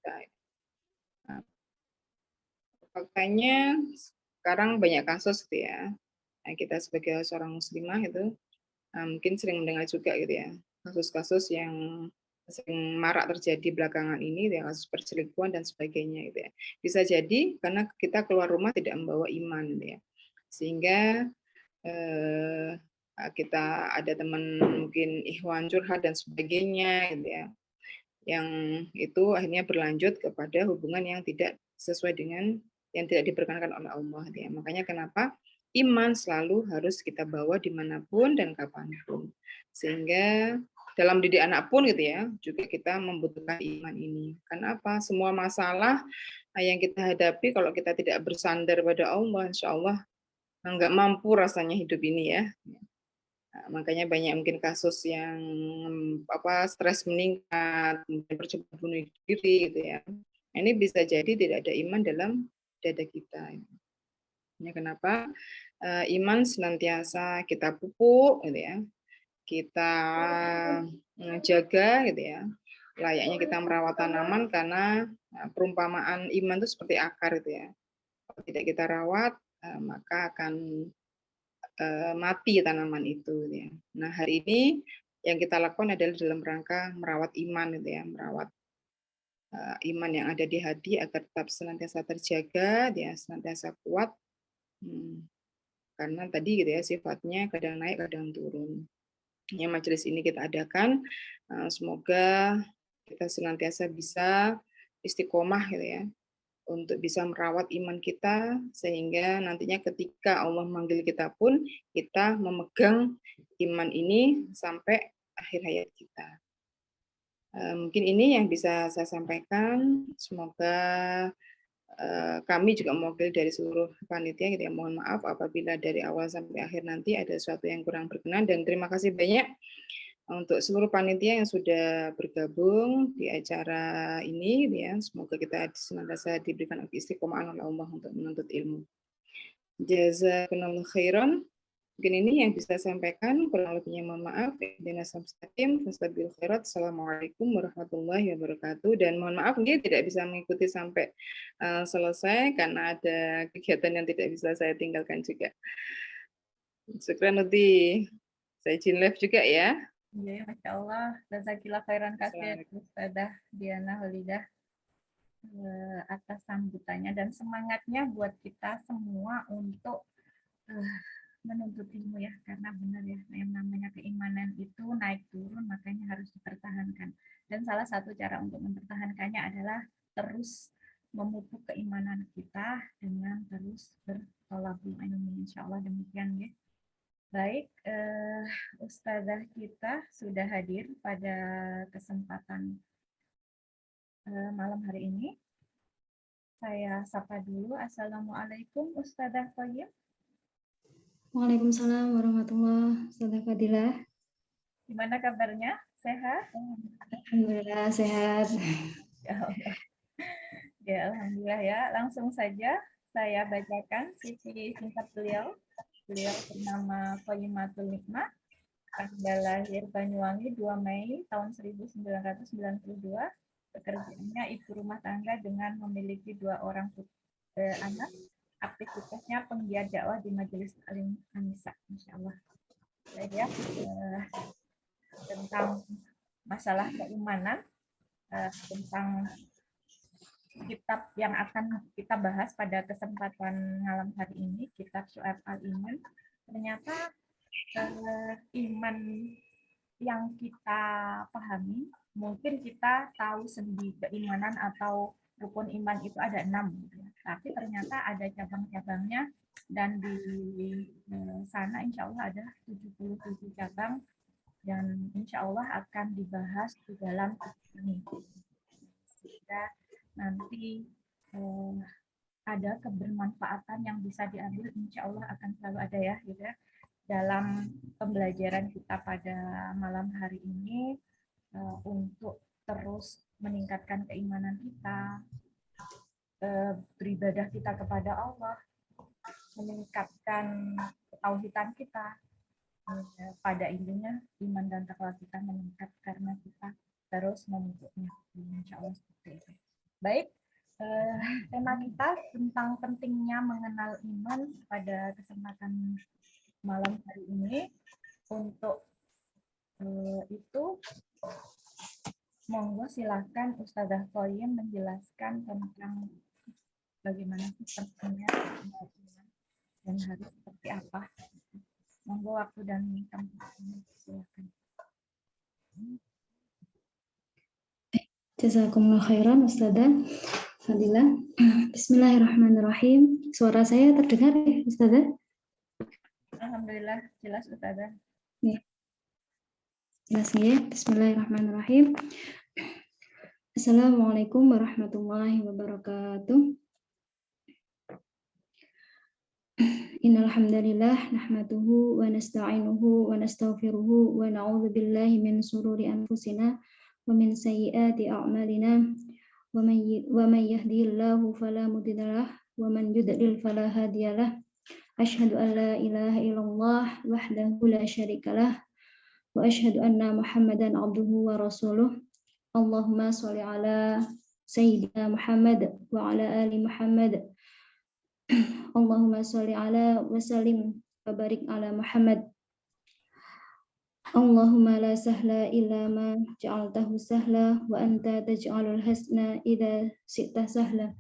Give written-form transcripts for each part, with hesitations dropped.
kita. Nah, faktanya sekarang banyak kasus gitu ya. Nah, kita sebagai seorang muslimah itu mungkin sering mendengar juga gitu ya, kasus-kasus yang sering marak terjadi belakangan ini ya, kasus perselingkuhan dan sebagainya gitu ya. Bisa jadi karena kita keluar rumah tidak membawa iman gitu ya. Sehingga eh, kita ada teman mungkin ikhwan curhat dan sebagainya gitu ya. Yang itu akhirnya berlanjut kepada hubungan yang tidak sesuai dengan yang tidak diperkenankan oleh Allah gitu ya. Makanya kenapa iman selalu harus kita bawa dimanapun dan kapanpun. Sehingga dalam didik anak pun gitu ya, juga kita membutuhkan iman ini. Karena apa? Semua masalah yang kita hadapi kalau kita tidak bersandar pada Allah, insya Allah nggak mampu rasanya hidup ini ya. Nah, makanya banyak mungkin kasus yang stres meningkat, kemudian percobaan bunuh diri gitu ya. Nah, ini bisa jadi tidak ada iman dalam dada kita. Ini kenapa iman senantiasa kita pupuk gitu ya. Kita jaga gitu ya. Layaknya kita merawat tanaman karena perumpamaan iman itu seperti akar gitu ya. Kalau tidak kita rawat maka akan mati tanaman itu gitu ya. Nah, hari ini yang kita lakukan adalah dalam rangka merawat iman gitu ya, merawat iman yang ada di hati agar tetap senantiasa terjaga, dia senantiasa kuat. Karena tadi gitu ya sifatnya kadang naik kadang turun. Ya, majelis ini kita adakan, semoga kita senantiasa bisa istiqomah gitu ya, untuk bisa merawat iman kita sehingga nantinya ketika Allah manggil kita pun kita memegang iman ini sampai akhir hayat kita. Mungkin ini yang bisa saya sampaikan. Semoga kami juga mewakili dari seluruh panitia gitu ya, mohon maaf apabila dari awal sampai akhir nanti ada sesuatu yang kurang berkenan dan terima kasih banyak untuk seluruh panitia yang sudah bergabung di acara ini ya. Semoga kita senantiasa diberikan istiqomah oleh Allah untuk menuntut ilmu. Jazakumullah khairan. Mungkin ini yang bisa saya sampaikan, kurang lebihnya mohon maaf. Assalamualaikum warahmatullahi wabarakatuh. Dan mohon maaf mungkin tidak bisa mengikuti sampai selesai karena ada kegiatan yang tidak bisa saya tinggalkan juga. Syukran Uti. Saya izin live juga ya. Ya, Masya Allah. Jazakillah khairan kasih Ustazah Diana Holidah atas sambutannya dan semangatnya buat kita semua untuk menuntut ilmu ya, karena benar ya, yang namanya keimanan itu naik turun, makanya harus dipertahankan. Dan salah satu cara untuk mempertahankannya adalah terus memupuk keimanan kita dengan terus bertolabul ilmi. Insya Allah demikian ya. Baik, Ustazah kita sudah hadir pada kesempatan malam hari ini. Saya sapa dulu. Assalamualaikum Ustazah Thayyib. Waalaikumsalam warahmatullahi wabarakatuh. Fadilah. Gimana kabarnya? Sehat? Alhamdulillah sehat. Ya, alhamdulillah ya. Langsung saja saya bacakan CV singkat beliau. Beliau bernama Qolimatul Nikmah. Tanggal lahir Banyuwangi 2 Mei tahun 1992. Pekerjaannya ibu rumah tangga dengan memiliki 2 orang anak. Aktivitasnya penggiat dakwah di Majelis Taklim An-Nisa, Masya Allah. Ya, tentang masalah keimanan, tentang kitab yang akan kita bahas pada kesempatan malam hari ini, kitab Syu'ab Al-Iman. Ternyata iman yang kita pahami, mungkin kita tahu sendiri keimanan atau rukun iman itu ada 6, tapi ternyata ada cabang-cabangnya dan di sana insya Allah ada 77 cabang dan insya Allah akan dibahas di dalam ini. Sehingga nanti ada kebermanfaatan yang bisa diambil, insya Allah akan selalu ada ya, gitu ya. Dalam pembelajaran kita pada malam hari ini untuk terus meningkatkan keimanan kita, beribadah kita kepada Allah, meningkatkan ketauhidan kita. Pada intinya iman dan takwa kita meningkat karena kita terus memupuknya. Insya Allah seperti itu. Baik, tema kita tentang pentingnya mengenal iman pada kesempatan malam hari ini. Untuk itu, monggo silakan Ustazah Qoyim menjelaskan tentang bagaimana pentingnya mengenal iman dan harus seperti apa. Monggo waktu dan tempatnya, silakan. Jazakumullah khairan Ustazah Fadilah. Bismillahirrahmanirrahim. Suara saya terdengar ya Ustazah? Alhamdulillah, jelas Ustazah. Ya. Jelas ya. Bismillahirrahmanirrahim. Assalamualaikum warahmatullahi wabarakatuh. Innal hamdalillah nahmaduhu wa nasta'inuhu wa nastaghfiruhu wa na'udzu billahi min shururi anfusina wa min sayyiati a'malina wa may yahdihillahu fala mudhillalah wa man yudlil fala hadiyalah. Asyhadu an la ilaha illallah wahdahu la syarikalah wa asyhadu anna Muhammadan abduhu wa rasuluh. Allahumma shalli ala sayyidina Muhammad wa ala ali Muhammad. Allahumma sholli ala wa sallim wa barik ala Muhammad. Allahumma la sahla illa ma ja'altahu sahla wa anta taj'alul hasna idza syi'ta sahla.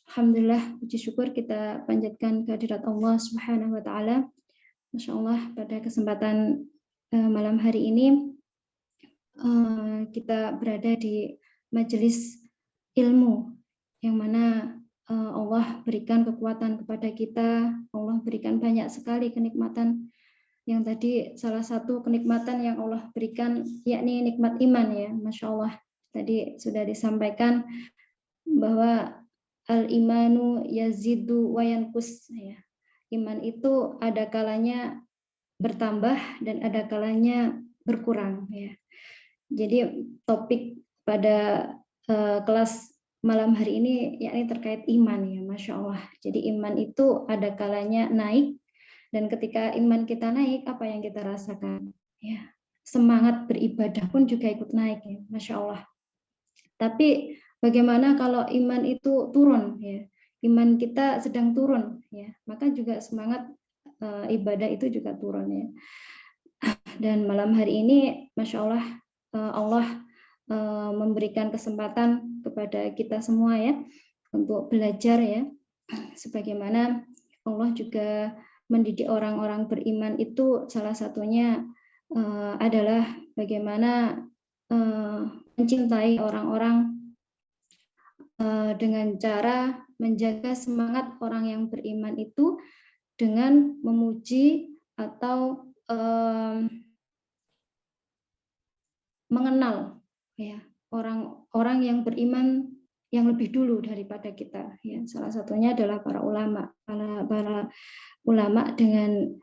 Alhamdulillah, puji syukur kita panjatkan kehadirat Allah Subhanahu wa taala. Masya Allah, pada kesempatan malam hari ini kita berada di majelis ilmu yang mana Allah berikan kekuatan kepada kita, Allah berikan banyak sekali kenikmatan. Yang tadi salah satu kenikmatan yang Allah berikan yakni nikmat iman ya, Masya Allah. Tadi sudah disampaikan bahwa al-imanu yazidu wa yanqus ya. Iman itu ada kalanya bertambah dan ada kalanya berkurang ya. Jadi topik pada kelas malam hari ini yakni terkait iman ya, Masya Allah. Jadi iman itu ada kalanya naik, dan ketika iman kita naik, apa yang kita rasakan? Ya, semangat beribadah pun juga ikut naik ya, Masya Allah. Tapi bagaimana kalau iman itu turun ya? Iman kita sedang turun ya, maka juga semangat ibadah itu juga turun ya. Dan malam hari ini, Masya Allah, Allah memberikan kesempatan kepada kita semua ya untuk belajar ya, sebagaimana Allah juga mendidik orang-orang beriman itu salah satunya adalah bagaimana mencintai orang-orang dengan cara menjaga semangat orang yang beriman itu dengan memuji atau mengenal ya orang-orang yang beriman yang lebih dulu daripada kita ya. Salah satunya adalah para ulama dengan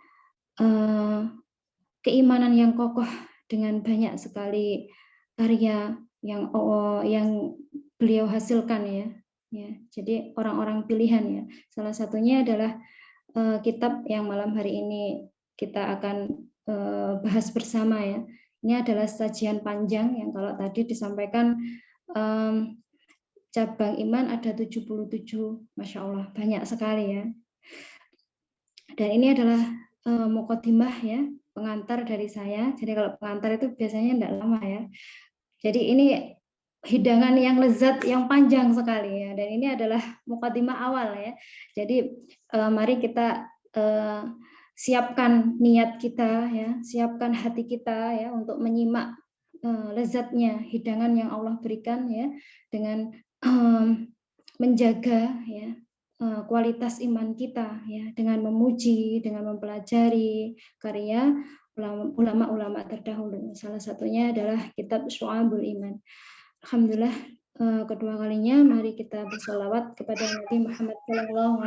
keimanan yang kokoh, dengan banyak sekali karya yang beliau hasilkan ya. Jadi orang-orang pilihan ya. Salah satunya adalah kitab yang malam hari ini kita akan bahas bersama ya. Ini adalah sajian panjang yang kalau tadi disampaikan cabang iman ada 77, Masya Allah, banyak sekali ya. Dan ini adalah muqaddimah ya, pengantar dari saya. Jadi kalau pengantar itu biasanya tidak lama ya. Jadi ini hidangan yang lezat, yang panjang sekali ya. Dan ini adalah muqaddimah awal ya. Jadi mari kita siapkan niat kita ya, siapkan hati kita ya untuk menyimak lezatnya hidangan yang Allah berikan ya, dengan menjaga ya kualitas iman kita ya, dengan memuji, dengan mempelajari karya ulama-ulama terdahulu. Salah satunya adalah kitab Syu'abul Iman. Alhamdulillah, kedua kalinya mari kita bersolawat kepada Nabi Muhammad SAW,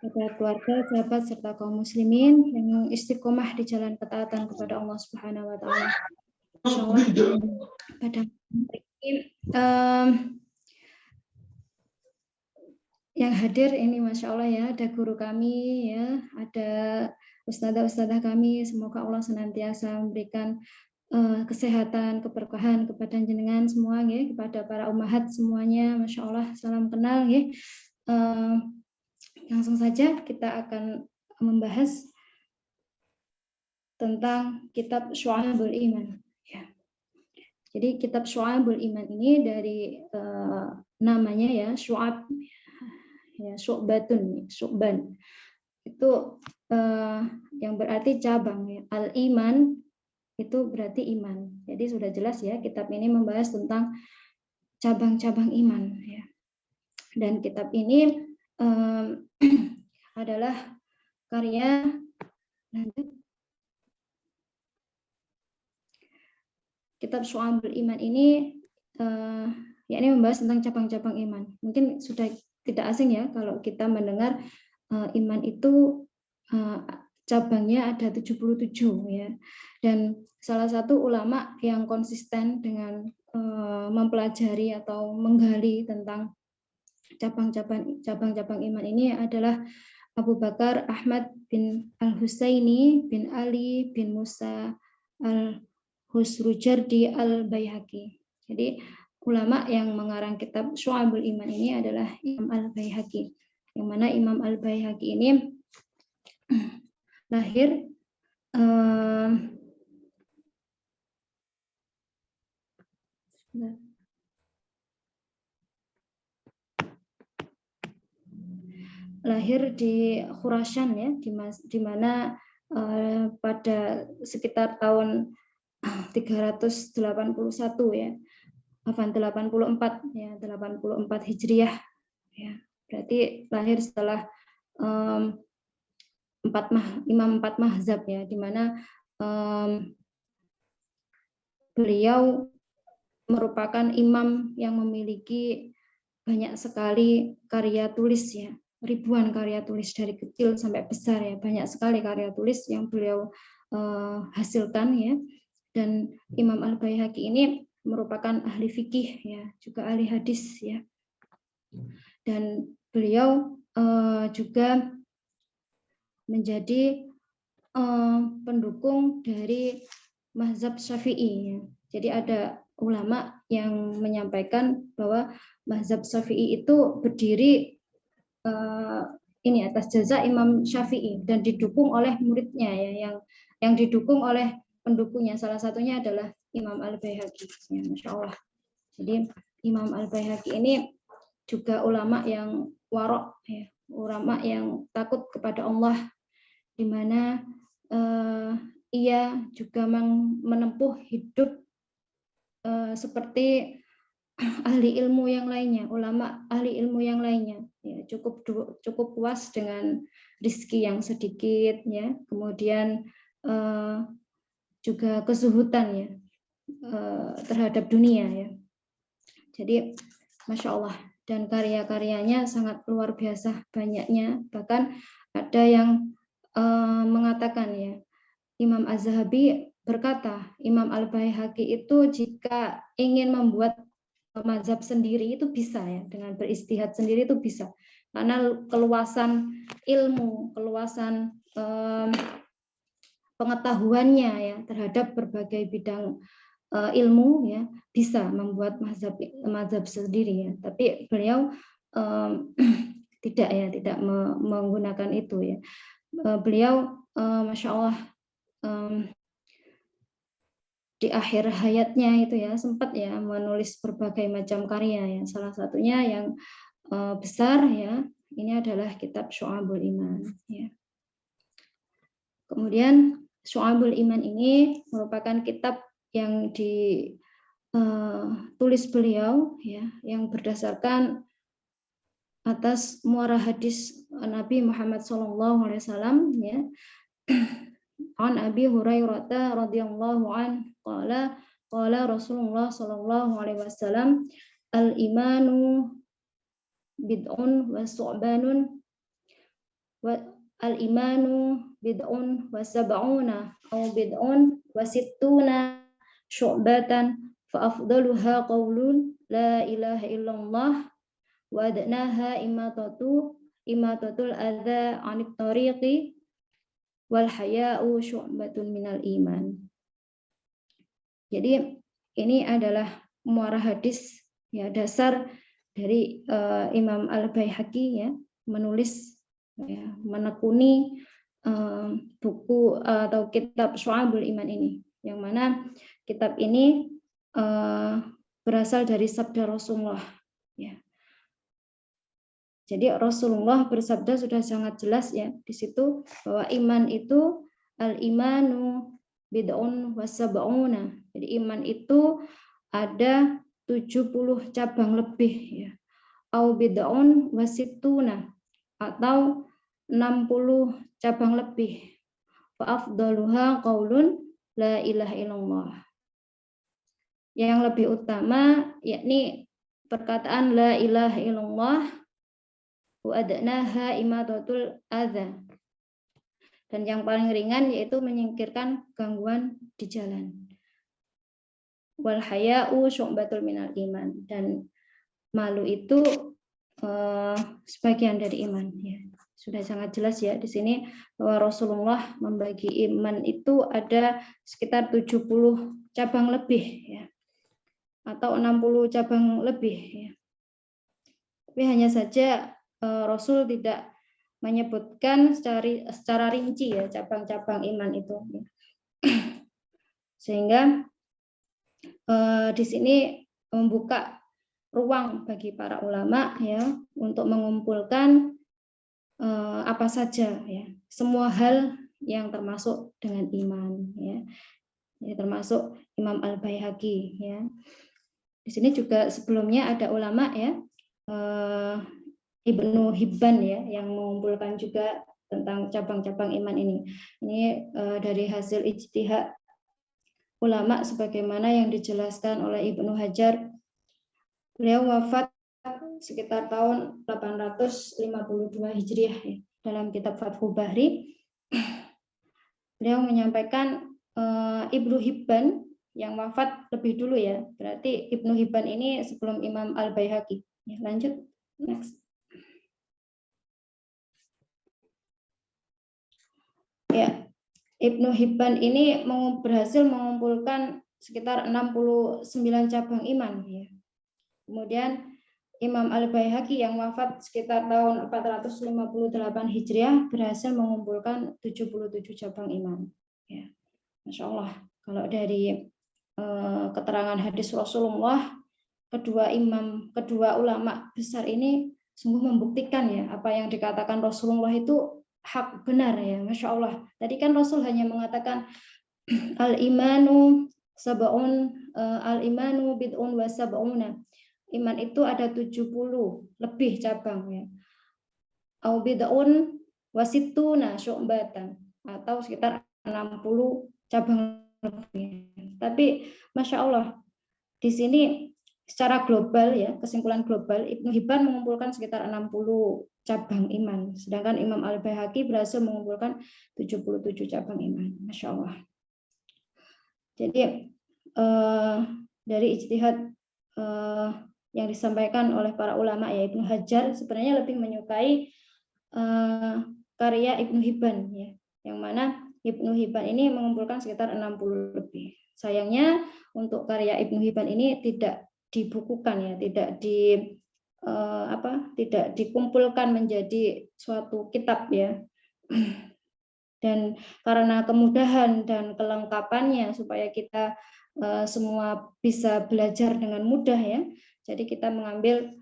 kepada keluarga, sahabat serta kaum muslimin yang istiqomah di jalan ketaatan kepada Allah Subhanahu wa taala. Insyaallah pada yang hadir ini Masya Allah ya, ada guru kami ya, ada ustadzah-ustadzah kami, semoga Allah senantiasa memberikan kesehatan, keberkahan kepada jenengan semua ya, kepada para ummahat semuanya. Masya Allah, salam kenal ya. Langsung saja kita akan membahas tentang kitab Syu'abul Iman. Ya. Jadi kitab Syu'abul Iman ini dari namanya ya, Syu'ab, ya, Syu'batun, Syu'ban. Itu yang berarti cabang ya. Al-Iman itu berarti iman. Jadi sudah jelas ya, kitab ini membahas tentang cabang-cabang iman ya. Dan kitab ini adalah karya kitab Syu'abul Iman ini ya ini membahas tentang cabang-cabang iman. Mungkin sudah tidak asing ya kalau kita mendengar iman itu cabangnya ada 77 ya. Dan salah satu ulama yang konsisten dengan mempelajari atau menggali tentang cabang-cabang iman ini adalah Abu Bakar Ahmad bin Al-Husaini bin Ali bin Musa Al-Husrujardi Al-Baihaqi. Jadi ulama yang mengarang kitab Syu'abul Iman ini adalah Imam Al-Baihaqi. Yang mana Imam Al-Baihaqi ini lahir di Khurasan ya, di mana pada sekitar tahun 381 ya, 84 ya, 84 Hijriah ya. Berarti lahir setelah imam empat mazhab ya, di mana beliau merupakan imam yang memiliki banyak sekali karya tulis ya, ribuan karya tulis dari kecil sampai besar ya, banyak sekali karya tulis yang beliau hasilkan ya. Dan Imam Al-Baihaqi ini merupakan ahli fikih ya, juga ahli hadis ya. Dan beliau juga menjadi pendukung dari mazhab Syafi'i ya. Jadi ada ulama yang menyampaikan bahwa mazhab Syafi'i itu berdiri ini atas jasa Imam Syafi'i dan didukung oleh muridnya ya, yang didukung oleh pendukungnya, salah satunya adalah Imam Al-Baihaqi ya, Masya Allah. Jadi Imam Al-Baihaqi ini juga ulama yang warok ya, ulama yang takut kepada Allah, di mana ia juga menempuh hidup seperti ahli ilmu yang lainnya, ulama ahli ilmu yang lainnya ya, cukup puas dengan rizki yang sedikit ya, kemudian juga kesuhutan ya terhadap dunia ya. Jadi Masya Allah, dan karya-karyanya sangat luar biasa banyaknya, bahkan ada yang mengatakan ya, Imam Az-Zahabi berkata, Imam Al-Baihaqi itu jika ingin membuat mazhab sendiri itu bisa ya, dengan beristihad sendiri itu bisa, karena keluasan ilmu, keluasan pengetahuannya ya terhadap berbagai bidang ilmu ya, bisa membuat mazhab sendiri ya. Tapi beliau tidak menggunakan itu ya. Beliau Masya Allah di akhir hayatnya itu ya sempat ya menulis berbagai macam karya ya, salah satunya yang besar ya, ini adalah kitab Syu'abul Iman ya. Kemudian Syu'abul Iman ini merupakan kitab yang ditulis beliau ya, yang berdasarkan atas muara hadis Nabi Muhammad SAW ya. An Abi Hurairah radhiyallahu an qala Rasulullah sallallahu alaihi wasallam al-imanu bid'un wa su'banun wa al-imanu bid'un wa sab'una aw bid'un wa sittuna syu'batan fa afdaluha qaulun la ilaha illallah wa adnaha imatatul adza 'anit tariqi wal haya'u syu'batun minal iman. Jadi ini adalah muara hadis ya, dasar dari Imam Al-Baihaqi ya, menulis ya, menekuni buku atau kitab Syu'abul Iman ini, yang mana kitab ini berasal dari sabda Rasulullah ya. Jadi Rasulullah bersabda sudah sangat jelas ya di situ bahwa iman itu al-imanu bid'un wa sab'una. Jadi iman itu ada 70 cabang lebih ya. Au bid'un wa sittuna, atau 60 cabang lebih. Fa afdaluha qaulun la ilaha illallah. Yang lebih utama yakni perkataan la ilaha illallah wa adnaha imatatul adza. Dan yang paling ringan yaitu menyingkirkan gangguan di jalan. Wal haya'u syu'batul minal iman, dan malu itu sebagian dari iman ya. Sudah sangat jelas ya di sini bahwa Rasulullah membagi iman itu ada sekitar 70 cabang lebih ya, atau 60 cabang lebih ya. Tapi hanya saja Rasul tidak menyebutkan secara rinci ya cabang-cabang iman itu. Sehingga di sini membuka ruang bagi para ulama ya untuk mengumpulkan apa saja ya, semua hal yang termasuk dengan iman ya. Termasuk Imam Al-Baihaqi ya. Di sini juga sebelumnya ada ulama ya, Ibnu Hibban ya, yang mengumpulkan juga tentang cabang-cabang iman ini. Ini dari hasil ijtihad ulama sebagaimana yang dijelaskan oleh Ibnu Hajar. Beliau wafat sekitar tahun 852 Hijriah ya, dalam kitab Fathul Bahri. Beliau menyampaikan Ibnu Hibban yang wafat lebih dulu ya. Berarti Ibnu Hibban ini sebelum Imam Al-Baihaqi. Ya, lanjut next. Ya, Ibnu Hibban ini berhasil mengumpulkan sekitar 69 cabang iman ya. Kemudian Imam Al-Baihaqi yang wafat sekitar tahun 458 Hijriah berhasil mengumpulkan 77 cabang iman ya. Masya Allah, kalau dari keterangan hadis Rasulullah, kedua ulama besar ini sungguh membuktikan ya apa yang dikatakan Rasulullah itu hak benar ya. Masya Allah. Tadi kan Rasul hanya mengatakan al-imanu sab'un, al-imanu bid'un wa sab'una. Iman itu ada 70 lebih cabang ya. Au bid'un wa sittuna syu'batan, atau sekitar 60 cabang lebih. Tapi Masya Allah, di sini secara global ya, kesimpulan global, Ibnu Hibban mengumpulkan sekitar 60 cabang iman, sedangkan Imam Al-Baihaqi berhasil mengumpulkan 77 cabang iman. Masya Allah. Jadi dari ijtihad yang disampaikan oleh para ulama ya, Ibnu Hajar sebenarnya lebih menyukai karya Ibnu Hibban ya, yang mana Ibnu Hibban ini mengumpulkan sekitar 60 lebih. Sayangnya untuk karya Ibnu Hibban ini tidak dibukukan ya, tidak dikumpulkan menjadi suatu kitab ya. Dan karena kemudahan dan kelengkapannya supaya kita semua bisa belajar dengan mudah ya, jadi kita mengambil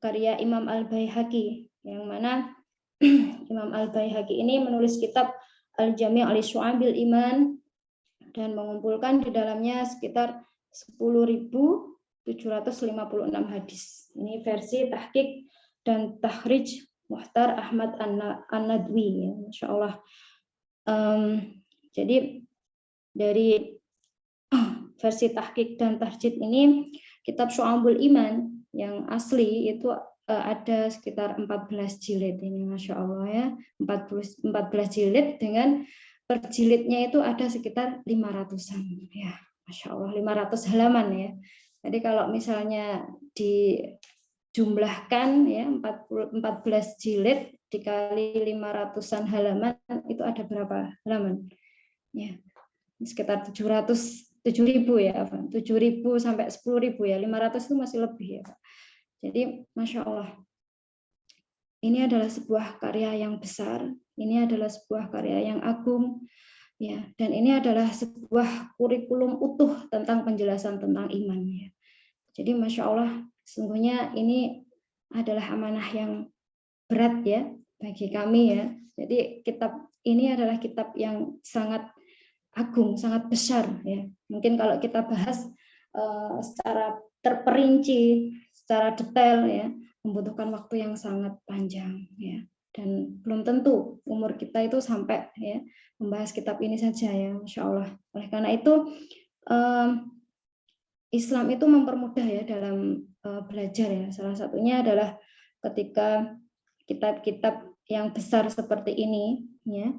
karya Imam Al-Baihaqi, yang mana Imam Al-Baihaqi ini menulis kitab Al-Jami' li Syu'abil Iman dan mengumpulkan di dalamnya sekitar 10.756 hadis. Ini versi tahqiq dan tahrij Muhtar Ahmad An-Nadwi ya, Masya Allah. Jadi dari versi tahqiq dan tahrij ini, kitab Syu'abul Iman yang asli itu ada sekitar 14 jilid ini, Masya Allah ya, 14 jilid dengan per jilidnya itu ada sekitar 500-an ya, Masya Allah, 500 halaman ya. Jadi kalau misalnya dijumlahkan ya, 14 jilid dikali 500-an halaman itu ada berapa halaman? Ya, sekitar 700 7.000 ya, 7.000 sampai 10.000 ya, 500 itu masih lebih ya, Pak. Jadi Masya Allah, ini adalah sebuah karya yang besar, ini adalah sebuah karya yang agung, ya, dan ini adalah sebuah kurikulum utuh tentang penjelasan tentang iman. Ya. Jadi Masya Allah, sesungguhnya ini adalah amanah yang berat ya bagi kami ya. Jadi kitab ini adalah kitab yang sangat agung, sangat besar ya. Mungkin kalau kita bahas secara terperinci, secara detail ya, membutuhkan waktu yang sangat panjang ya. Dan belum tentu umur kita itu sampai ya membahas kitab ini saja ya, Masya Allah. Oleh karena itu Islam itu mempermudah ya dalam belajar ya. Salah satunya adalah ketika kitab-kitab yang besar seperti ini ya,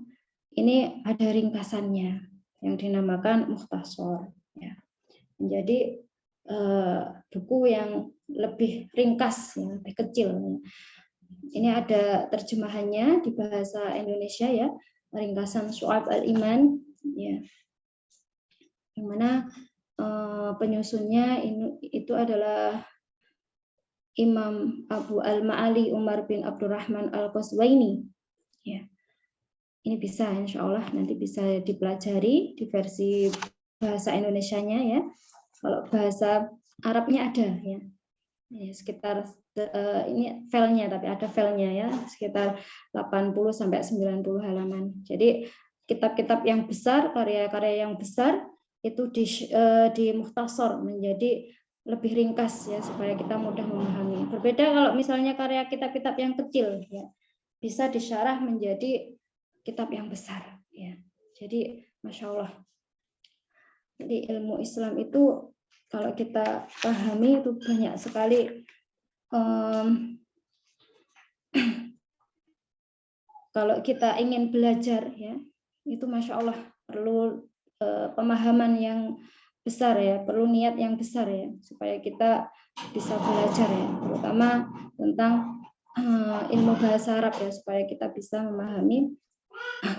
ini ada ringkasannya yang dinamakan Mukhtasar ya. Menjadi buku yang lebih ringkas ya, lebih kecil ya. Ini ada terjemahannya di bahasa Indonesia ya, ringkasan Syu'ab al-Iman ya. Yang mana penyusunnya itu adalah Imam Abu Al-Ma'ali Umar bin Abdurrahman Al-Qaswaini ya. Ini bisa insya Allah nanti bisa dipelajari di versi bahasa Indonesianya ya. Kalau bahasa Arabnya ada ya. Ya sekitar ini filenya, tapi ada filenya ya, sekitar 80 sampai 90 halaman. Jadi kitab-kitab yang besar, karya-karya yang besar itu di mukhtasar menjadi lebih ringkas ya, supaya kita mudah memahami. Berbeda kalau misalnya karya kitab-kitab yang kecil ya, bisa disyarah menjadi kitab yang besar ya. Jadi Masya Allah. Jadi ilmu Islam itu kalau kita pahami itu banyak sekali kalau kita ingin belajar ya, itu Masya Allah perlu pemahaman yang besar ya, perlu niat yang besar ya, supaya kita bisa belajar ya, terutama tentang ilmu bahasa Arab ya, supaya kita bisa memahami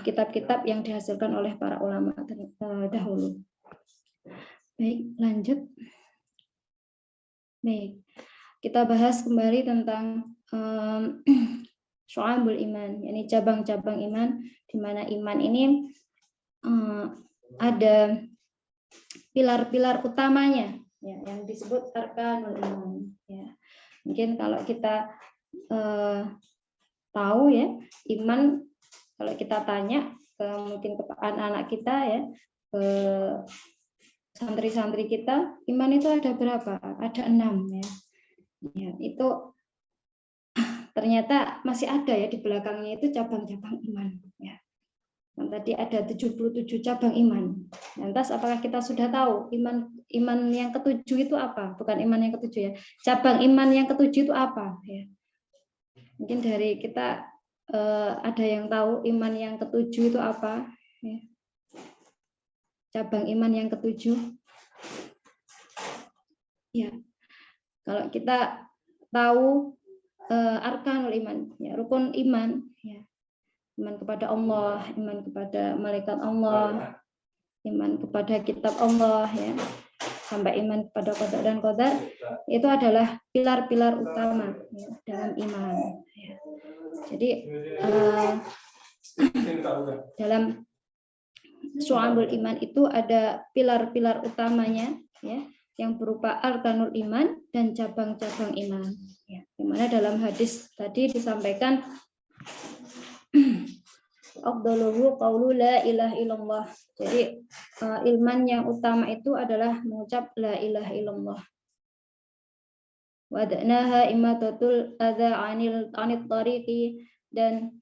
kitab-kitab yang dihasilkan oleh para ulama dahulu. Baik, lanjut. Baik, kita bahas kembali tentang Syu'abul Iman, yakni cabang-cabang iman, di mana iman ini ada pilar-pilar utamanya ya, yang disebut arkanul iman ya. Mungkin kalau kita tahu ya, iman kalau kita tanya mungkin ke anak-anak kita ya, ke santri-santri kita, iman itu ada berapa? Ada 6 ya. Ya, itu ternyata masih ada ya di belakangnya itu cabang-cabang iman ya. Nah, tadi ada 77 cabang iman. Lantas apakah kita sudah tahu iman yang ketujuh itu apa? Bukan iman yang ketujuh ya. Cabang iman yang ketujuh itu apa ya? Mungkin dari kita ada yang tahu iman yang ketujuh itu apa ya? Cabang iman yang ketujuh. Ya. Kalau kita tahu arkanul iman ya, rukun iman ya. Iman kepada Allah, iman kepada malaikat Allah, iman kepada kitab Allah ya, sampai iman kepada qada dan qadar, itu adalah pilar-pilar utama ya, dalam iman ya. Jadi dalam Syu'abul Iman itu ada pilar-pilar utamanya ya, yang berupa arkanul iman dan cabang-cabang iman ya. Dimana dalam hadis tadi disampaikan afdaluhu qaulu la ilaha illallah. Jadi iman yang utama itu adalah mengucap la ilaha illallah. Wada'naha imatatul adza 'anit tariqi, dan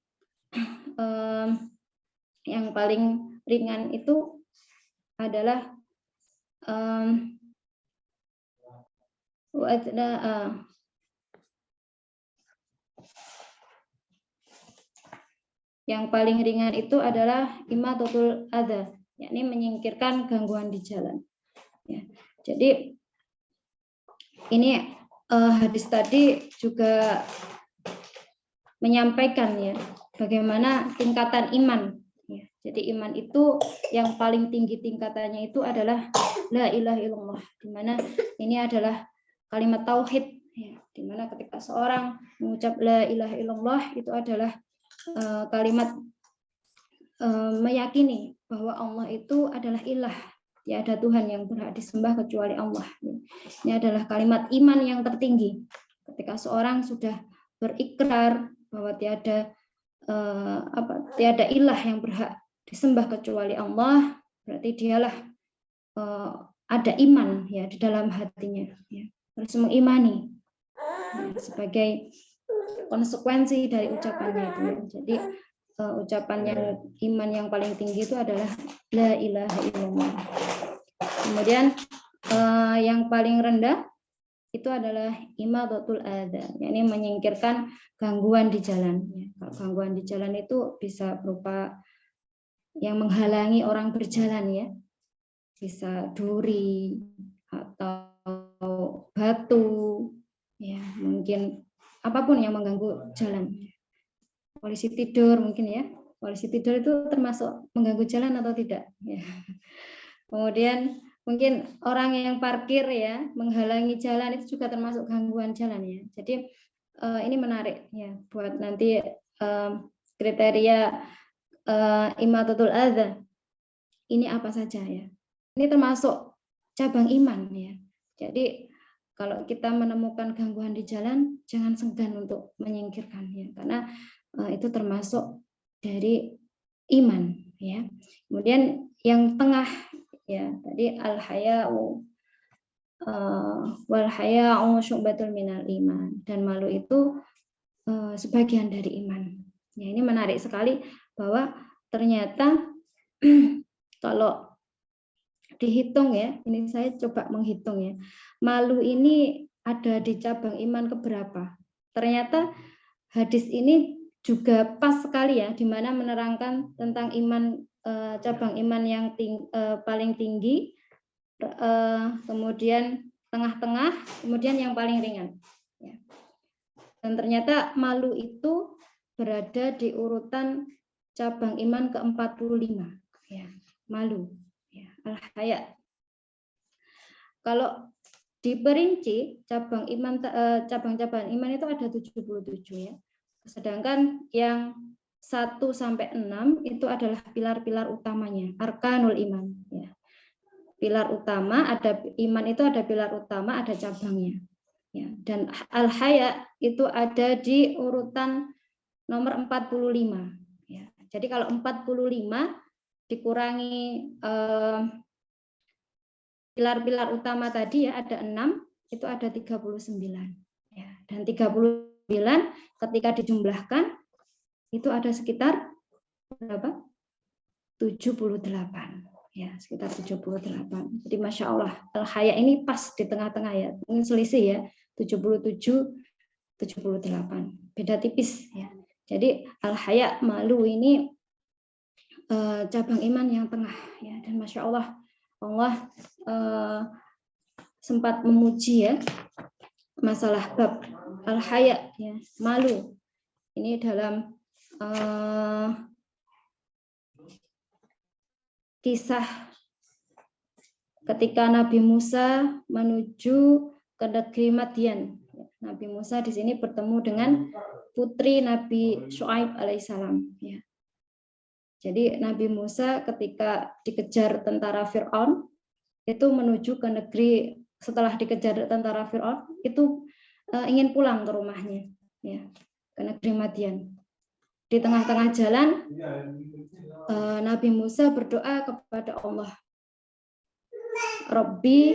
yang paling ringan itu adalah yang paling ringan itu adalah imatatul adza, yakni menyingkirkan gangguan di jalan. Ya. Jadi ini hadis tadi juga menyampaikan ya bagaimana tingkatan iman Ya, jadi iman itu yang paling tinggi tingkatannya itu adalah la ilaha illallah, di mana ini adalah kalimat tauhid, ya, di mana ketika seorang mengucap la ilaha illallah itu adalah kalimat meyakini bahwa Allah itu adalah ilah, tiada Tuhan yang berhak disembah kecuali Allah. Ini adalah kalimat iman yang tertinggi. Ketika seorang sudah berikrar bahwa tiada ilah yang berhak disembah kecuali Allah, berarti dialah ada iman ya di dalam hatinya, ya. Harus mengimani ya, sebagai konsekuensi dari ucapannya itu. Jadi ucapan yang iman yang paling tinggi itu adalah la ilaha illallah. Kemudian yang paling rendah itu adalah imadatul adza, yakni menyingkirkan gangguan di jalan. Kalau gangguan di jalan itu bisa berupa yang menghalangi orang berjalan, ya, bisa duri atau batu, ya, mungkin apapun yang mengganggu jalan. Polisi tidur mungkin, ya, polisi tidur itu termasuk mengganggu jalan atau tidak, ya. Kemudian mungkin orang yang parkir, ya, menghalangi jalan itu juga termasuk gangguan jalan, ya. Jadi ini menarik, ya, buat nanti kriteria imatatul adza ini apa saja, ya. Ini termasuk cabang iman, ya. Jadi kalau kita menemukan gangguan di jalan, jangan segan untuk menyingkirkan, ya, karena itu termasuk dari iman, ya. Kemudian yang tengah, ya, tadi al haya'u wal haya'u syu'batul minal iman, dan malu itu sebagian dari iman. Ya, ini menarik sekali bahwa ternyata kalau dihitung, ya, ini saya coba menghitung, ya, malu ini ada di cabang iman keberapa. Ternyata hadis ini juga pas sekali, ya, di mana menerangkan tentang iman, cabang iman yang paling tinggi, kemudian tengah-tengah, kemudian yang paling ringan, ya. Dan ternyata malu itu berada di urutan cabang iman ke-45, ya, malu, ya, al-haya. Kalau diperinci cabang-cabang iman itu ada 77, ya. Sedangkan yang 1 sampai 6 itu adalah pilar-pilar utamanya, arkanul iman, ya. Pilar utama, ada iman itu ada pilar utama, ada cabangnya, ya. Dan al-haya itu ada di urutan nomor 45, ya. Jadi kalau 45 dikurangi pilar-pilar utama tadi, ya, ada 6, itu ada 39, ya. Dan 39 ketika dijumlahkan itu ada sekitar berapa? 78, ya, sekitar 78. Jadi Masya Allah, al-haya ini pas di tengah-tengah, ya. Ini selisih, ya, 77, 78, beda tipis, ya. Jadi al-haya, malu ini cabang iman yang tengah, ya. Dan Masya Allah, Allah sempat memuji, ya, masalah bab al-haya, ya, malu. Ini dalam kisah ketika Nabi Musa menuju ke negeri Madian. Nabi Musa di sini bertemu dengan putri Nabi Syuaib alaihissalam, ya. Jadi Nabi Musa ketika dikejar tentara Fir'aun itu menuju ke negeri, setelah dikejar tentara Fir'aun itu ingin pulang ke rumahnya, ya, ke negeri Madian. Di tengah-tengah jalan Nabi Musa berdoa kepada Allah, Rabbi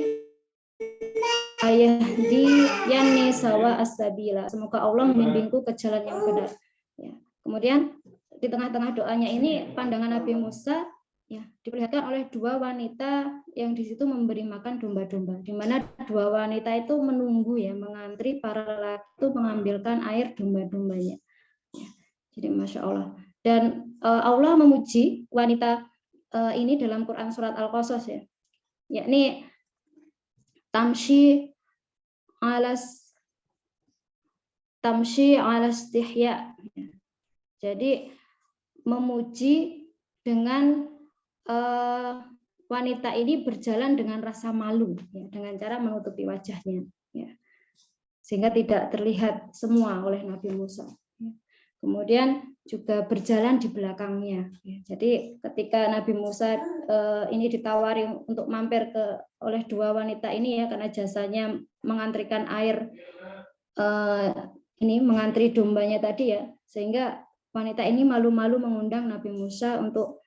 ayahdi yanni sawa as-sabila, semoga Allah membimbingku ke jalan yang benar, ya. Kemudian di tengah-tengah doanya ini pandangan Nabi Musa, ya, diperlihatkan oleh 2 wanita yang di situ memberi makan domba-domba, di mana 2 wanita itu menunggu, ya, mengantri para lelaki itu mengambilkan air domba-dombanya, ya. Jadi Masya Allah. Dan Allah memuji wanita ini dalam Quran surat Al-Qasas, ya, yakni tamshi alas istihya. Jadi memuji dengan wanita ini berjalan dengan rasa malu, ya, dengan cara menutupi wajahnya, ya, sehingga tidak terlihat semua oleh Nabi Musa. Ya. Kemudian juga berjalan di belakangnya. Ya. Jadi ketika Nabi Musa ini ditawari untuk mampir oleh dua wanita ini, ya, karena jasanya mengantrikan air, ini mengantri dombanya tadi, ya, sehingga wanita ini malu-malu mengundang Nabi Musa untuk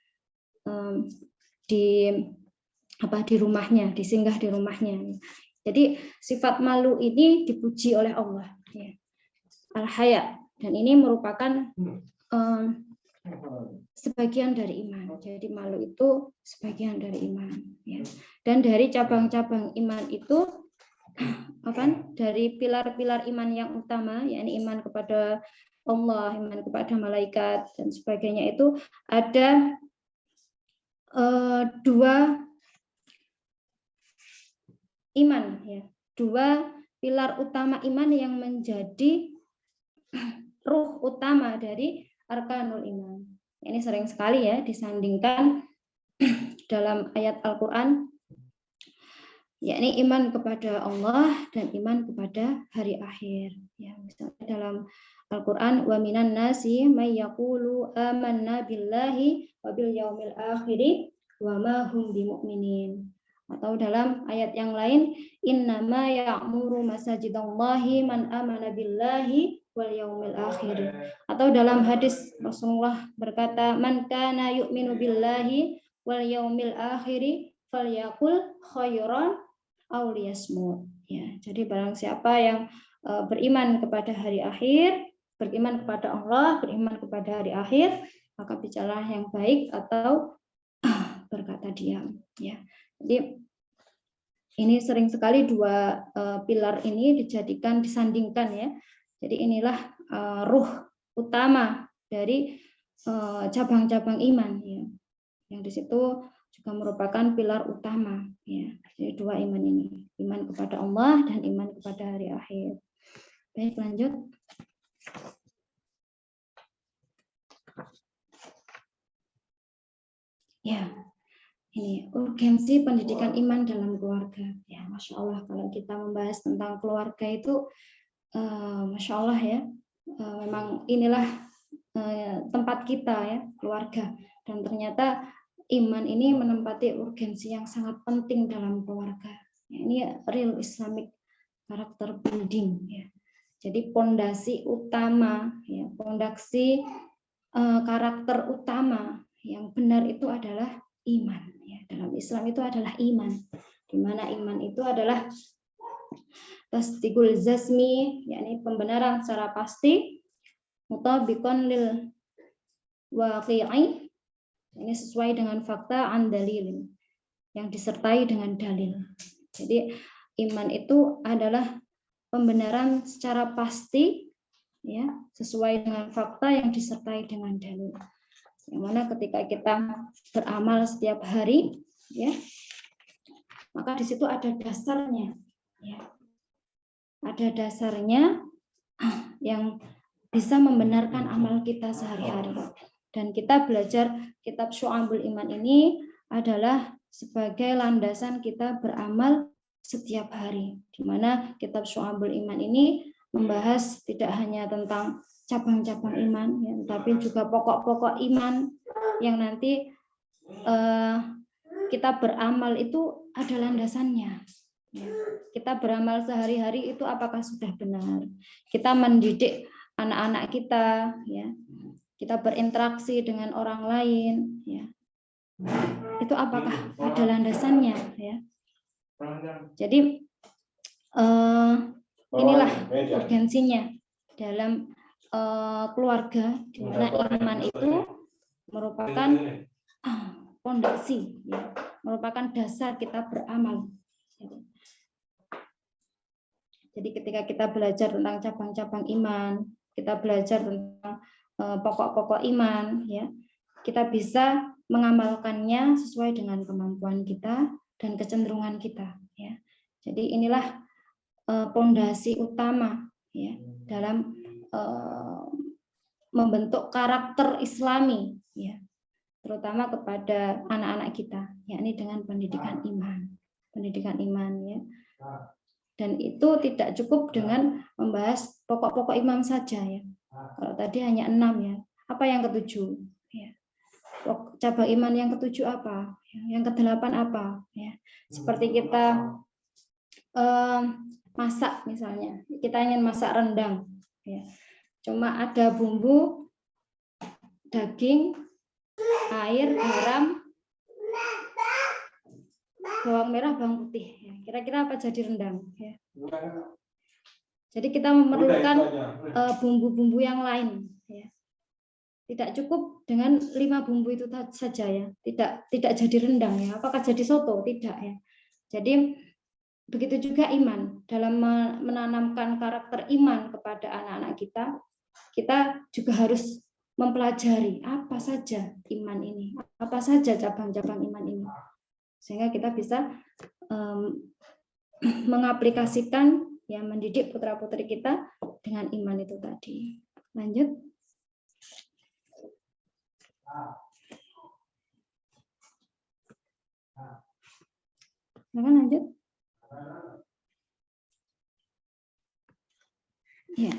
di rumahnya, disinggah di rumahnya. Jadi sifat malu ini dipuji oleh Allah, ya. Al-haya, dan ini merupakan sebagian dari iman. Jadi malu itu sebagian dari iman, ya. Dan dari cabang-cabang iman itu, dari pilar-pilar iman yang utama, yakni iman kepada Allah, iman kepada malaikat dan sebagainya, itu ada dua iman, ya, dua pilar utama iman yang menjadi ruh utama dari arkanul iman. Ini sering sekali, ya, disandingkan dalam ayat Al-Quran, yakni iman kepada Allah dan iman kepada hari akhir. Ya, misalnya dalam Al-Quran, wa minan nasi may yaqulu amanna billahi wa bil yaumil akhiri wa ma hum bimu'minin. Atau dalam ayat yang lain, innama ya'muru masajidallahi man amana billahi wal yaumil akhir. Atau dalam hadis Rasulullah berkata, man kana yu'minu billahi wal yaumil akhiri falyaqul khairan aw liyasmut. Ya, jadi barang siapa yang beriman kepada hari akhir, beriman kepada Allah, beriman kepada hari akhir, maka bicaralah yang baik atau berkata diam, ya. Jadi ini sering sekali dua pilar ini disandingkan, ya. Jadi inilah ruh utama dari cabang-cabang iman, ya. Yang di situ juga merupakan pilar utama, ya. Jadi dua iman ini, iman kepada Allah dan iman kepada hari akhir. Baik, lanjut. Ya, ini urgensi pendidikan iman dalam keluarga. Ya, Masya Allah, kalau kita membahas tentang keluarga itu, Masya Allah, ya, memang inilah tempat kita, ya, keluarga. Dan ternyata iman ini menempati urgensi yang sangat penting dalam keluarga. Ya, ini real Islamic character building, ya. Jadi pondasi utama, ya, pondasi karakter utama yang benar itu adalah iman, ya. Dalam Islam itu adalah iman, di mana iman itu adalah tasdiqul jazmi, yakni pembenaran secara pasti, mutabiqan lil waqi'i, ini sesuai dengan fakta an dalil, yang disertai dengan dalil. Jadi iman itu adalah pembenaran secara pasti, ya, sesuai dengan fakta yang disertai dengan dalil. Yang mana ketika kita beramal setiap hari, ya, maka di situ ada dasarnya, ya. Ada dasarnya yang bisa membenarkan amal kita sehari-hari. Dan kita belajar kitab Syu'abul Iman ini adalah sebagai landasan kita beramal setiap hari. Di mana kitab Syu'abul Iman ini membahas tidak hanya tentang cabang-cabang iman, ya, tapi juga pokok-pokok iman yang nanti kita beramal itu ada landasannya. Ya. Kita beramal sehari-hari itu apakah sudah benar? Kita mendidik anak-anak kita, ya. Kita berinteraksi dengan orang lain, ya. Itu apakah ada landasannya, ya? Jadi inilah urgensinya dalam keluarga, di mana iman itu merupakan fondasi, ya, merupakan dasar kita beramal. Jadi ketika kita belajar tentang cabang-cabang iman, kita belajar tentang pokok-pokok iman, ya, kita bisa mengamalkannya sesuai dengan kemampuan kita dan kecenderungan kita, ya. Jadi inilah fondasi utama, ya, dalam membentuk karakter Islami, ya. terutama kepada anak-anak kita, yakni dengan pendidikan iman ya. Dan itu tidak cukup dengan membahas pokok-pokok iman saja ya. Kalau tadi hanya 6 ya. Apa yang ketujuh? Ya. Cabang iman yang ketujuh apa? Yang ke-8 apa? Ya. Seperti kita masak misalnya, kita ingin masak rendang, ya. Cuma ada bumbu, daging, air, garam, bawang merah, bawang putih. Kira-kira apa jadi rendang? Ya. Jadi kita memerlukan bumbu-bumbu yang lain. Ya. Tidak cukup dengan 5 bumbu itu saja ya. Tidak jadi rendang ya. Apakah jadi soto? Tidak ya. Jadi begitu juga iman. Dalam menanamkan karakter iman kepada anak-anak kita, kita juga harus mempelajari apa saja iman ini, apa saja cabang-cabang iman ini, sehingga kita bisa mengaplikasikan ya, mendidik putra-putri kita dengan iman itu tadi. Lanjut. Lanjut. Ya.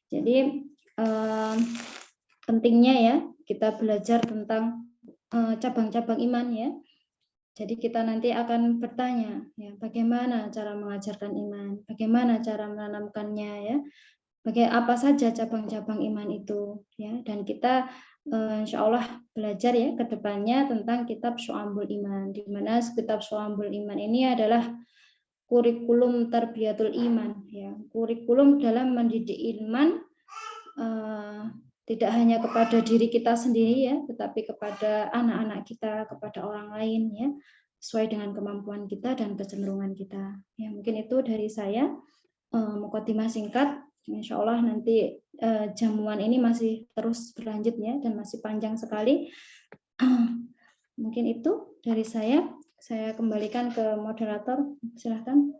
Jadi pentingnya ya kita belajar tentang cabang-cabang iman ya. Jadi kita nanti akan bertanya ya, bagaimana cara mengajarkan iman, bagaimana cara menanamkannya ya, apa saja cabang-cabang iman itu ya. Dan kita insya Allah belajar ya ke depannya tentang kitab Syu'ambul Iman, di mana kitab Syu'ambul Iman ini adalah kurikulum tarbiyatul iman ya, kurikulum dalam mendidik iman tidak hanya kepada diri kita sendiri ya, tetapi kepada anak-anak kita, kepada orang lain ya, sesuai dengan kemampuan kita dan kecenderungan kita. Ya, mungkin itu dari saya, mukadimah singkat. Insya Allah nanti jamuan ini masih terus berlanjut ya, dan masih panjang sekali. Mungkin itu dari saya. Saya kembalikan ke moderator. Silahkan,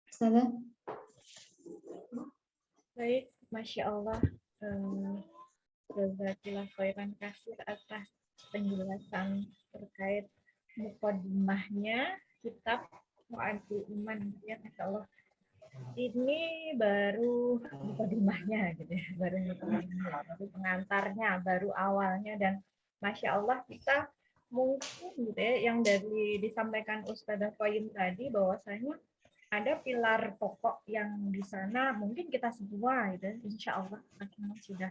Ustazah. Baik, Masya Allah. Jazakallah khairan katsir atas penjelasan terkait mukadimahnya kitab Syu'ambul Iman ya, Masya Allah. Ini baru mukadimahnya gitu ya, baru pengantarnya, baru awalnya, dan Masya Allah kita mungkin gitu ya, yang dari disampaikan Ustadzah Qoyim tadi bahwasanya ada pilar pokok yang di sana mungkin kita semua gitu, insya Allah sudah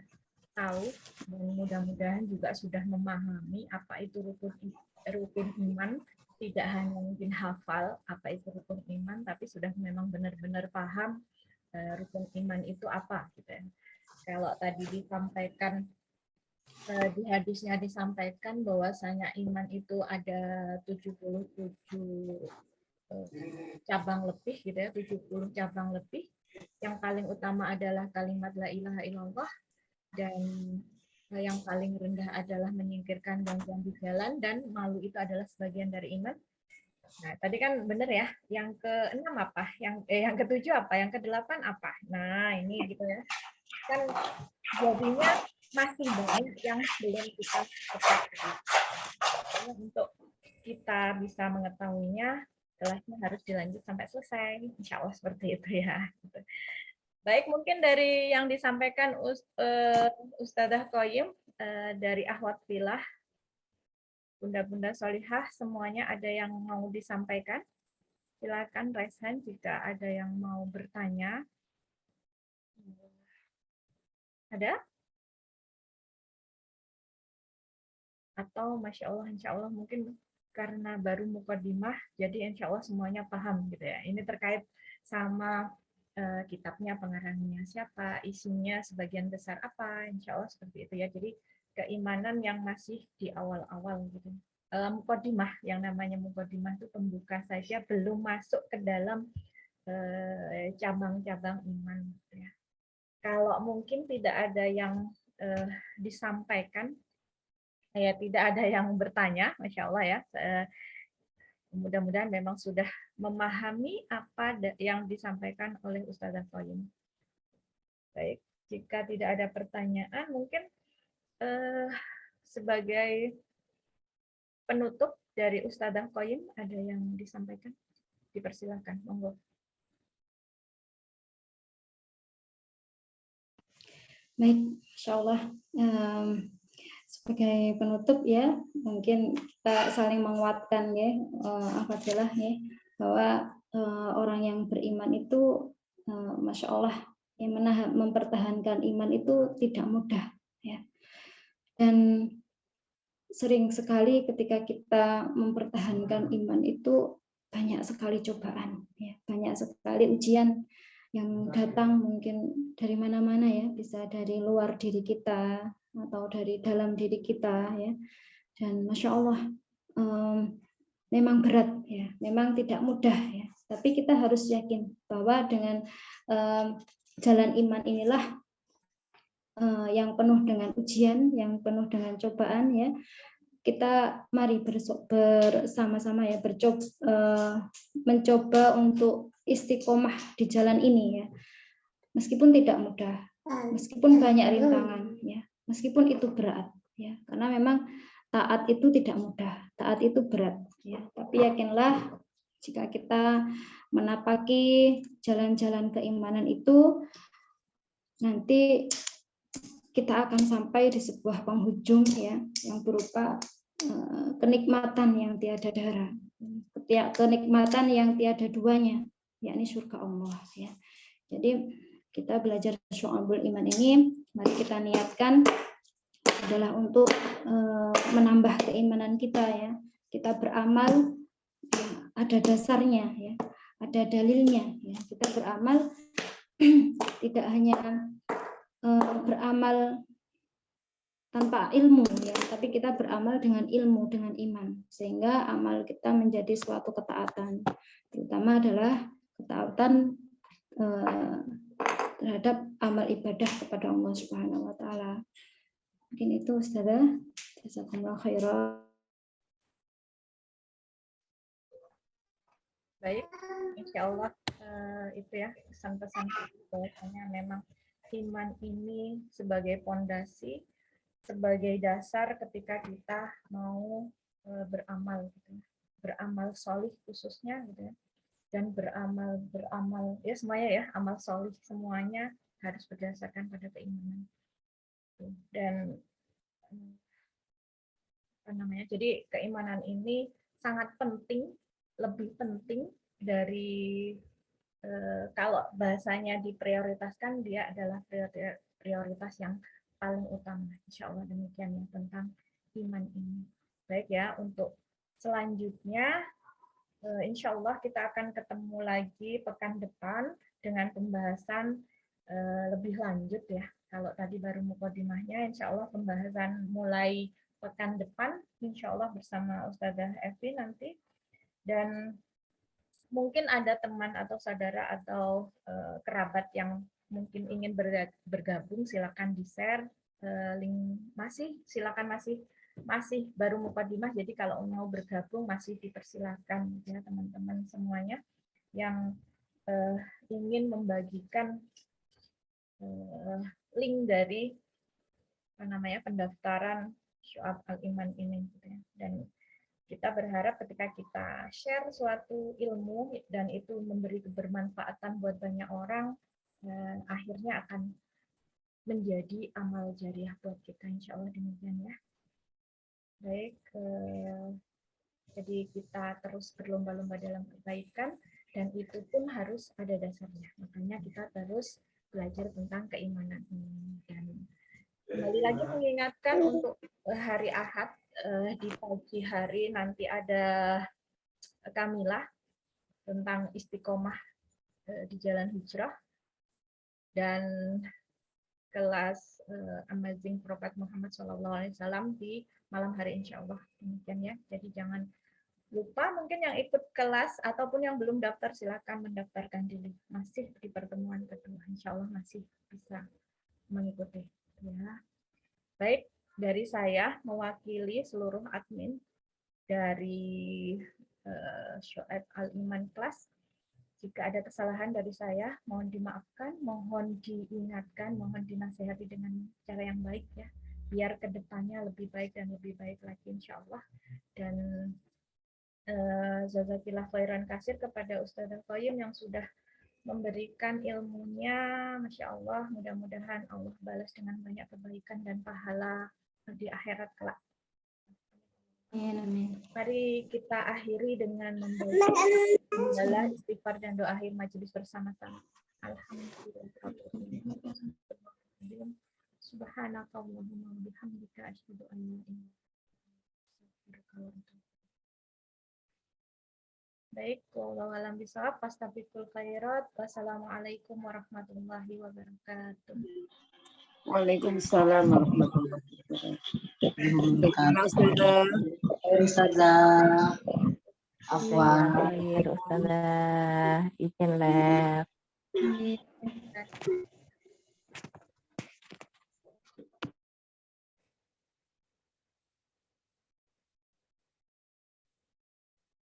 tahu dan mudah-mudahan juga sudah memahami apa itu rukun iman. Tidak hanya mungkin hafal apa itu rukun iman, tapi sudah memang benar-benar paham rukun iman itu apa gitu ya. Kalau tadi disampaikan di hadisnya disampaikan bahwasanya iman itu ada 77 cabang lebih gitu ya, 70 cabang lebih. Yang paling utama adalah kalimat la ilaha illallah, dan yang paling rendah adalah menyingkirkan gangguan di jalan, dan malu itu adalah sebagian dari iman. Nah, tadi kan benar ya, yang ke-6 apa? Yang ke-7 apa? Yang ke-8 apa? Nah, ini gitu ya. Kan jadinya masih banyak yang belum kita ketahui. Untuk kita bisa mengetahuinya, kelasnya harus dilanjut sampai selesai. Insya Allah seperti itu ya. Baik, mungkin dari yang disampaikan Ustadzah Qoyim, dari Akhwat Filah, Bunda-Bunda Solihah, semuanya ada yang mau disampaikan? Silakan raise hand jika ada yang mau bertanya. Ada? Atau Masya Allah, Insya Allah mungkin karena baru mukadimah, jadi Insya Allah semuanya paham gitu ya. Ini terkait sama kitabnya, pengarangnya siapa, isinya sebagian besar apa, Insya Allah seperti itu ya. Jadi keimanan yang masih di awal-awal gitu. Mukadimah, yang namanya mukadimah itu pembuka saja, belum masuk ke dalam cabang-cabang iman gitu ya. Kalau mungkin tidak ada yang disampaikan, ya tidak ada yang bertanya, Masya Allah ya. Mudah-mudahan memang sudah memahami apa yang disampaikan oleh Ustazah Qoyim. Baik, jika tidak ada pertanyaan, mungkin sebagai penutup dari Ustazah Qoyim ada yang disampaikan? Dipersilakan, monggo. Baik, Insya Allah. Sebagai penutup ya, mungkin kita saling menguatkan ya, alhamdulillah ya, bahwa orang yang beriman itu, Masya Allah, yang mempertahankan iman itu tidak mudah ya. Dan sering sekali ketika kita mempertahankan iman itu banyak sekali cobaan ya, banyak sekali ujian yang datang mungkin dari mana-mana ya, bisa dari luar diri kita atau dari dalam diri kita ya. Dan Masya Allah, memang berat ya, memang tidak mudah ya, tapi kita harus yakin bahwa dengan jalan iman inilah yang penuh dengan ujian, yang penuh dengan cobaan ya, kita mari bersama-sama ya, mencoba untuk istiqomah di jalan ini ya, meskipun tidak mudah, meskipun banyak rintangan ya, meskipun itu berat ya, karena memang taat itu tidak mudah, taat itu berat ya, tapi yakinlah jika kita menapaki jalan-jalan keimanan itu, nanti kita akan sampai di sebuah penghujung ya, yang berupa kenikmatan yang tiada darah, kenikmatan yang tiada duanya, yakni surga Allah ya. Jadi kita belajar syu'abul iman ini, mari kita niatkan adalah untuk menambah keimanan kita ya. Kita beramal ya, ada dasarnya ya, ada dalilnya ya. Kita beramal tidak hanya beramal tanpa ilmu ya, tapi kita beramal dengan ilmu, dengan iman, sehingga amal kita menjadi suatu ketaatan, terutama adalah ketaatan terhadap amal ibadah kepada Allah Subhanahu wa taala. Mungkin itu Ustazah. Jazakumullah khairan. Baik, insya Allah itu ya pesan-pesan bahwasanya memang iman ini sebagai pondasi, sebagai dasar ketika kita mau beramal, gitu, beramal solih khususnya, gitu ya, dan beramal ya semuanya ya, amal solih semuanya harus berdasarkan pada keimanan. Dan apa namanya? Jadi keimanan ini sangat penting, lebih penting dari kalau bahasanya diprioritaskan, dia adalah prioritas yang paling utama. Insya Allah demikian ya tentang iman ini. Baik ya, untuk selanjutnya insya Allah kita akan ketemu lagi pekan depan dengan pembahasan lebih lanjut ya. Kalau tadi baru mukadimahnya, insya Allah pembahasan mulai pekan depan, insya Allah bersama Ustazah Evi nanti. Dan mungkin ada teman atau saudara atau kerabat yang mungkin ingin bergabung, silakan di-share link, silakan masih baru mukadimah, jadi kalau mau bergabung masih dipersilakan ya teman-teman semuanya yang ingin membagikan link dari pendaftaran Syu'ab Al-Iman ini gitu ya. Dan kita berharap ketika kita share suatu ilmu dan itu memberi kebermanfaatan buat banyak orang, akhirnya akan menjadi amal jariah buat kita, insya Allah demikian ya. Baik, jadi kita terus berlomba-lomba dalam kebaikan, dan itu pun harus ada dasarnya. Makanya kita terus belajar tentang keimanan ini. Dan kembali lagi mengingatkan untuk hari Ahad, di pagi hari nanti ada kamilah tentang istiqomah di jalan hijrah, dan kelas Amazing Prophet Muhammad SAW di malam hari insya Allah demikian ya. Jadi jangan lupa, mungkin yang ikut kelas ataupun yang belum daftar silakan mendaftarkan diri, masih di pertemuan kedua, insya Allah masih bisa mengikuti ya. Baik, dari saya mewakili seluruh admin dari Syuaib Al-Iman Class. Jika ada kesalahan dari saya, mohon dimaafkan, mohon diingatkan, mohon dinasehati dengan cara yang baik ya, biar kedepannya lebih baik dan lebih baik lagi insya Allah. Dan jazakillah khairan kasir kepada Ustadzah Qayyim yang sudah memberikan ilmunya, Masya Allah, mudah-mudahan Allah balas dengan banyak kebaikan dan pahala di akhirat kelak. Amin. Mari kita akhiri dengan membaca istighfar dan doa akhir majelis bersama-sama. Alhamdulillah. Subhanakallahumma wa bihamdika asyhadu an la ilaha illa anta. Baik, wallahu a'lam bishawab. Fastabiqul khairat. Wassalamualaikum warahmatullahi wabarakatuh. Waalaikumsalam warahmatullahi wabarakatuh. Ustazah Afwan. Ustazah, izin lab. Amin.